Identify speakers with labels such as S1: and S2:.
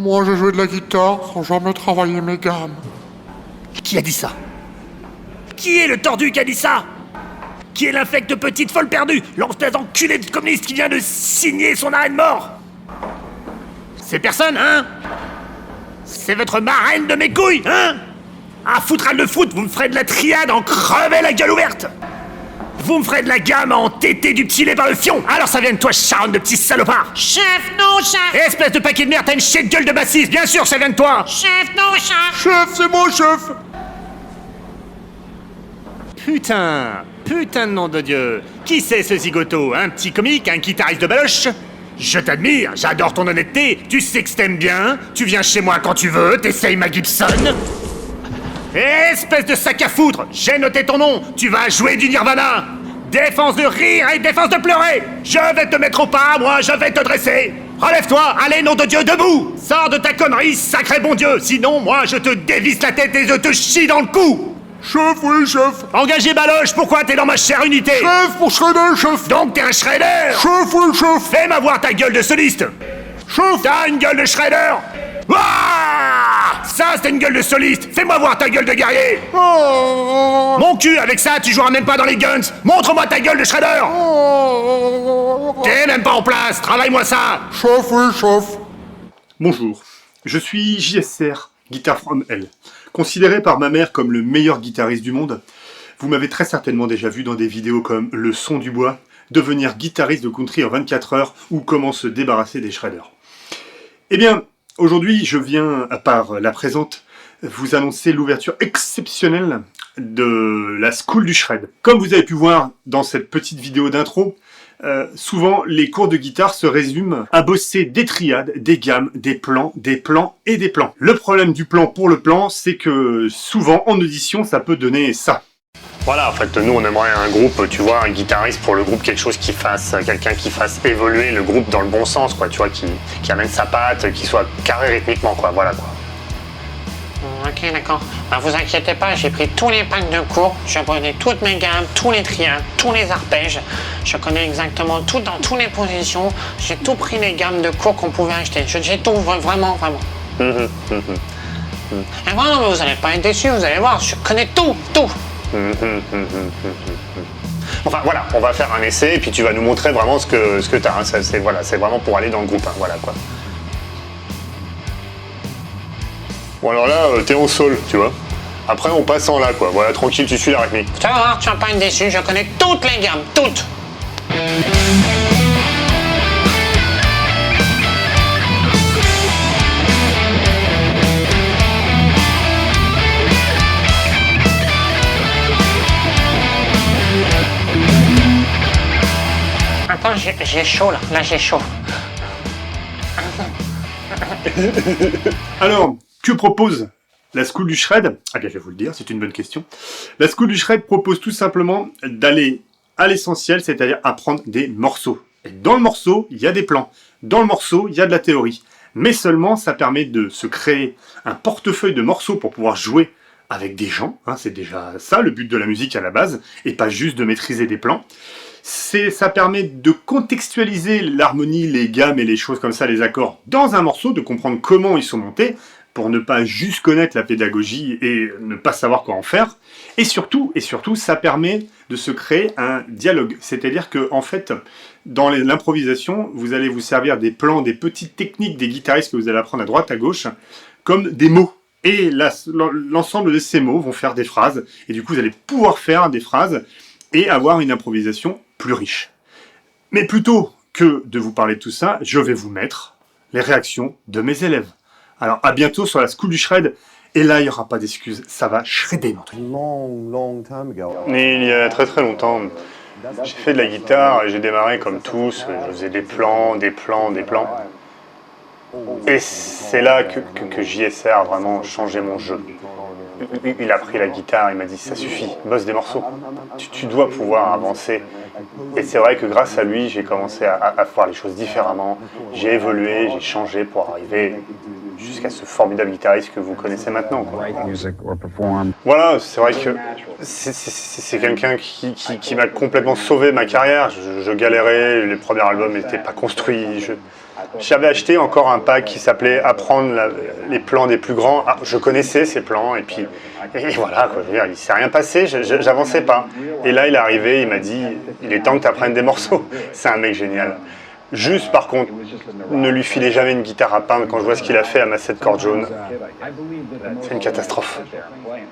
S1: Moi, j'ai joué de la guitare sans jamais travailler mes gammes.
S2: Qui a dit ça? Qui est le tordu qui a dit ça? Qui est l'infecte petite folle perdue? L'espèce d'enculé de communiste qui vient de signer son arrêt de mort? C'est personne, hein? C'est votre marraine de mes couilles, hein? Ah, foutral de foot, vous me ferez de la triade en crever la gueule ouverte! Vous me ferez de la gamme en tété du petit lait par le fion! Alors ça vient de toi, charogne de petit salopard!
S3: Chef, non, chef!
S2: Espèce de paquet de merde, t'as une chier de gueule de bassiste, bien sûr ça vient de toi!
S3: Chef, non, chef!
S1: Chef, c'est moi, chef!
S2: Putain de nom de Dieu! Qui c'est ce zigoto? Un petit comique, un guitariste de baloche? Je t'admire, j'adore ton honnêteté, tu sais que je t'aime bien, tu viens chez moi quand tu veux, t'essayes ma Gibson. Espèce de sac à foutre, j'ai noté ton nom, tu vas jouer du Nirvana. Défense de rire et défense de pleurer. Je vais te mettre au pas, moi je vais te dresser. Relève-toi, allez nom de Dieu, debout. Sors de ta connerie, sacré bon Dieu, sinon moi je te dévisse la tête et je te chie dans le cou.
S1: Chef, oui, chef!
S2: Engagé Baloche, pourquoi t'es dans ma chère unité?
S1: Chef, pour Shredder, chef!
S2: Donc t'es un Shredder?
S1: Chef, oui, chef!
S2: Fais-moi voir ta gueule de soliste.
S1: Chef!
S2: T'as une gueule de Shredder? Ouah! Ça c'est une gueule de soliste. Fais-moi voir ta gueule de guerrier.
S1: Oh.
S2: Mon cul, avec ça tu joueras même pas dans les guns. Montre-moi ta gueule de Shredder.
S1: Oh.
S2: T'es même pas en place, travaille-moi ça.
S1: Chef, oui, chef!
S4: Bonjour, je suis JSR, Guitar From Hell. Considéré par ma mère comme le meilleur guitariste du monde, vous m'avez très certainement déjà vu dans des vidéos comme Le son du bois, devenir guitariste de country en 24 heures ou comment se débarrasser des shredders. Eh bien, aujourd'hui, je viens, par la présente, vous annoncer l'ouverture exceptionnelle de la School du Shred. Comme vous avez pu voir dans cette petite vidéo d'intro, souvent les cours de guitare se résument à bosser des triades, des gammes, des plans et des plans. Le problème du plan pour le plan, c'est que souvent en audition ça peut donner ça.
S5: Voilà, en fait, nous on aimerait un groupe, tu vois, un guitariste pour le groupe, quelque chose qui fasse, quelqu'un qui fasse évoluer le groupe dans le bon sens, quoi, tu vois, qui amène sa patte, qui soit carré rythmiquement, quoi, voilà, quoi.
S3: Ok, d'accord. Bah, vous inquiétez pas, j'ai pris tous les packs de cours, je connais toutes mes gammes, tous les triades, tous les arpèges. Je connais exactement tout dans toutes les positions. J'ai tout pris les gammes de cours qu'on pouvait acheter. J'ai tout, vraiment. Et vraiment, mais vous allez pas être déçus, vous allez voir, je connais tout.
S5: Enfin voilà, on va faire un essai et puis tu vas nous montrer vraiment ce que t'as, hein. C'est voilà, c'est vraiment pour aller dans le groupe, hein, voilà quoi. Bon alors là, t'es en sol, tu vois. Après on passe en la quoi, voilà, tranquille, tu suis la rythmique.
S3: Tu vas voir, tu vas pas être déçu, je connais toutes les gammes, toutes. Attends, j'ai chaud là j'ai chaud.
S4: Alors, que propose la School du Shred? Ah bien, je vais vous le dire, c'est une bonne question. La School du Shred propose tout simplement d'aller à l'essentiel, c'est-à-dire apprendre des morceaux. Et dans le morceau, il y a des plans. Dans le morceau, il y a de la théorie. Mais seulement, ça permet de se créer un portefeuille de morceaux pour pouvoir jouer avec des gens. Hein, c'est déjà ça, le but de la musique à la base, et pas juste de maîtriser des plans. Ça permet de contextualiser l'harmonie, les gammes et les choses comme ça, les accords, dans un morceau, de comprendre comment ils sont montés, pour ne pas juste connaître la pédagogie et ne pas savoir quoi en faire. Et surtout, ça permet de se créer un dialogue. C'est-à-dire que, en fait, dans l'improvisation, vous allez vous servir des plans, des petites techniques des guitaristes que vous allez apprendre à droite, à gauche, comme des mots. Et l'ensemble de ces mots vont faire des phrases. Et du coup, vous allez pouvoir faire des phrases et avoir une improvisation plus riche. Mais plutôt que de vous parler de tout ça, je vais vous mettre les réactions de mes élèves. Alors à bientôt sur la School du Shred, et là il n'y aura pas d'excuses, ça va shredder notre truc.
S5: Mais il y a très longtemps, j'ai fait de la guitare, j'ai démarré comme tous, je faisais des plans. Et c'est là que JSR a vraiment changé mon jeu. Il a pris la guitare, il m'a dit ça suffit, bosse des morceaux, tu dois pouvoir avancer. Et c'est vrai que grâce à lui, j'ai commencé à voir les choses différemment, j'ai évolué, j'ai changé pour arriver jusqu'à ce formidable guitariste que vous connaissez maintenant, quoi. Voilà, c'est vrai que c'est quelqu'un qui m'a complètement sauvé ma carrière. Je galérais, les premiers albums n'étaient pas construits, J'avais acheté encore un pack qui s'appelait Apprendre les plans des plus grands. Ah, je connaissais ces plans et puis et voilà, quoi, je veux dire, il s'est rien passé, j'avançais pas. Et là, il est arrivé, il m'a dit, il est temps que tu apprennes des morceaux. C'est un mec génial. Juste par contre, ne lui filez jamais une guitare à peindre. Quand je vois ce qu'il a fait à ma 7 cordes jaune, c'est une catastrophe.